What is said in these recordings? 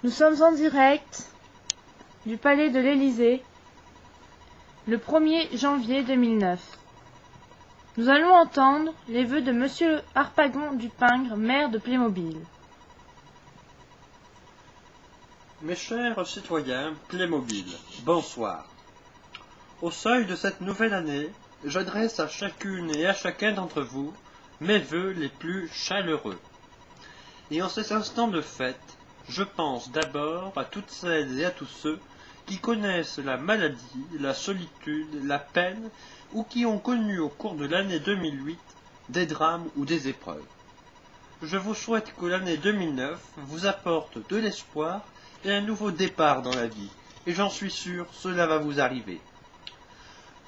Nous sommes en direct du Palais de l'Élysée, le 1er janvier 2009. Nous allons entendre les vœux de Monsieur Harpagon Dupingre, maire de Playmobil. Mes chers citoyens Playmobil, bonsoir. Au seuil de cette nouvelle année, j'adresse à chacune et à chacun d'entre vous mes vœux les plus chaleureux. Et en cet instant de fête, je pense d'abord à toutes celles et à tous ceux qui connaissent la maladie, la solitude, la peine, ou qui ont connu au cours de l'année 2008 des drames ou des épreuves. Je vous souhaite que l'année 2009 vous apporte de l'espoir et un nouveau départ dans la vie, et j'en suis sûr, cela va vous arriver.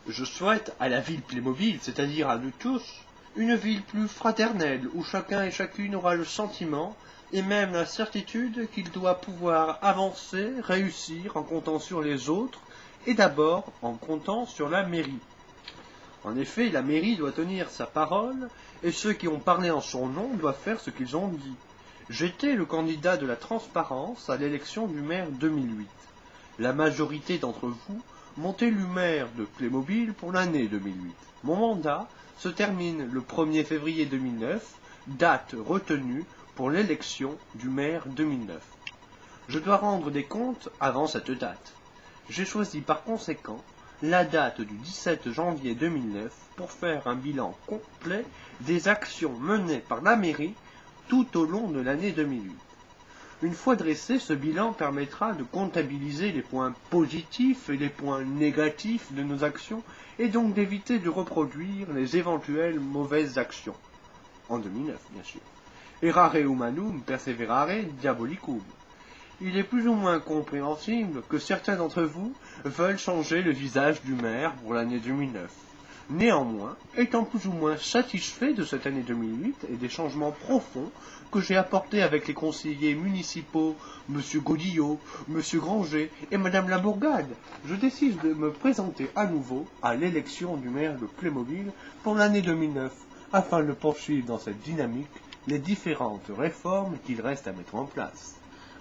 Je souhaite à la ville Playmobil, c'est-à-dire à nous tous, une ville plus fraternelle, où chacun et chacune aura le sentiment et même la certitude qu'il doit pouvoir avancer, réussir en comptant sur les autres, et d'abord en comptant sur la mairie. En effet, la mairie doit tenir sa parole, et ceux qui ont parlé en son nom doivent faire ce qu'ils ont dit. J'étais le candidat de la transparence à l'élection du maire 2008. La majorité d'entre vous m'ont élu maire de Playmobil pour l'année 2008. Mon mandat se termine le 1er février 2009, date retenue pour l'élection du maire 2009. Je dois rendre des comptes avant cette date. J'ai choisi par conséquent la date du 17 janvier 2009 pour faire un bilan complet des actions menées par la mairie tout au long de l'année 2008. Une fois dressé, ce bilan permettra de comptabiliser les points positifs et les points négatifs de nos actions et donc d'éviter de reproduire les éventuelles mauvaises actions. En 2009, bien sûr. Errare humanum perseverare diabolicum. Il est plus ou moins compréhensible que certains d'entre vous veulent changer le visage du maire pour l'année 2009. Néanmoins, étant plus ou moins satisfait de cette année 2008 et des changements profonds que j'ai apportés avec les conseillers municipaux, M. Godillot, M. Granger et Mme Labourgade, je décide de me présenter à nouveau à l'élection du maire de Playmobil pour l'année 2009, afin de poursuivre dans cette dynamique les différentes réformes qu'il reste à mettre en place.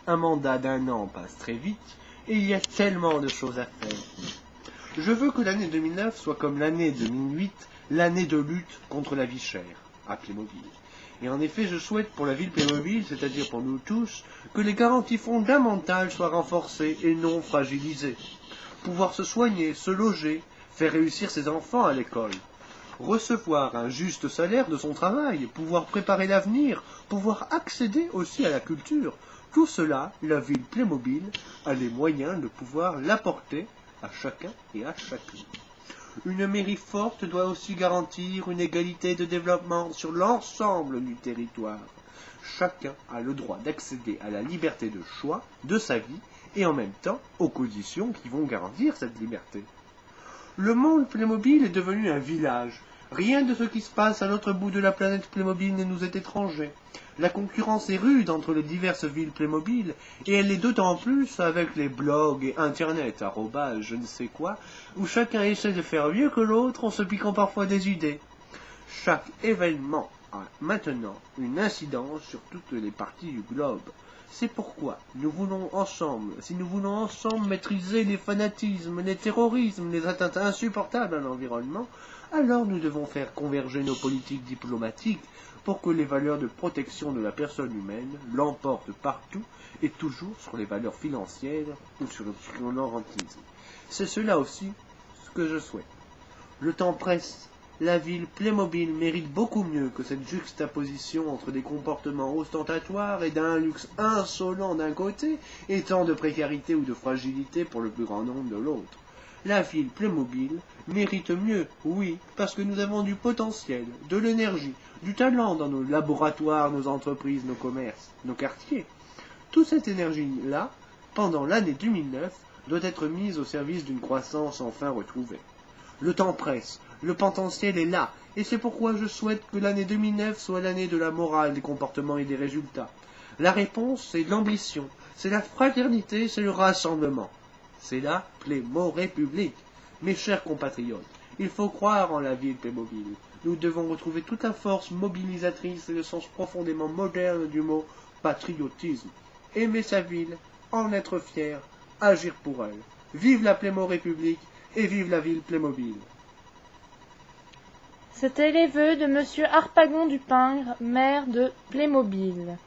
Un mandat d'1 an passe très vite, et il y a tellement de choses à faire. Je veux que l'année 2009 soit comme l'année 2008, l'année de lutte contre la vie chère, à Playmobil. Et en effet, je souhaite pour la ville Playmobil, c'est-à-dire pour nous tous, que les garanties fondamentales soient renforcées et non fragilisées. Pouvoir se soigner, se loger, faire réussir ses enfants à l'école. Recevoir un juste salaire de son travail, pouvoir préparer l'avenir, pouvoir accéder aussi à la culture. Tout cela, la ville Playmobil a les moyens de pouvoir l'apporter à chacun et à chacune. Une mairie forte doit aussi garantir une égalité de développement sur l'ensemble du territoire. Chacun a le droit d'accéder à la liberté de choix de sa vie et en même temps aux conditions qui vont garantir cette liberté. Le monde Playmobil est devenu un village. Rien de ce qui se passe à l'autre bout de la planète Playmobil ne nous est étranger. La concurrence est rude entre les diverses villes Playmobil, et elle l'est d'autant plus avec les blogs et Internet, je ne sais quoi, où chacun essaie de faire mieux que l'autre en se piquant parfois des idées. Chaque événement a maintenant une incidence sur toutes les parties du globe. C'est pourquoi si nous voulons ensemble maîtriser les fanatismes, les terrorismes, les atteintes insupportables à l'environnement, alors nous devons faire converger nos politiques diplomatiques pour que les valeurs de protection de la personne humaine l'emportent partout et toujours sur les valeurs financières ou sur l'obscurantisme. C'est cela aussi ce que je souhaite. Le temps presse. La ville Playmobil mérite beaucoup mieux que cette juxtaposition entre des comportements ostentatoires et d'un luxe insolent d'un côté et tant de précarité ou de fragilité pour le plus grand nombre de l'autre. La ville Playmobil mérite mieux, oui, parce que nous avons du potentiel, de l'énergie, du talent dans nos laboratoires, nos entreprises, nos commerces, nos quartiers. Toute cette énergie-là, pendant l'année 2009, doit être mise au service d'une croissance enfin retrouvée. Le temps presse, le potentiel est là, et c'est pourquoi je souhaite que l'année 2009 soit l'année de la morale, des comportements et des résultats. La réponse, c'est l'ambition, c'est la fraternité, c'est le rassemblement. C'est la Playmo-République. Mes chers compatriotes, il faut croire en la ville Playmobil. Nous devons retrouver toute la force mobilisatrice et le sens profondément moderne du mot patriotisme. Aimer sa ville, en être fiers, agir pour elle. Vive la Playmo République et vive la ville Playmobil. C'était les vœux de Monsieur Harpagon du Pingre, maire de Playmobil.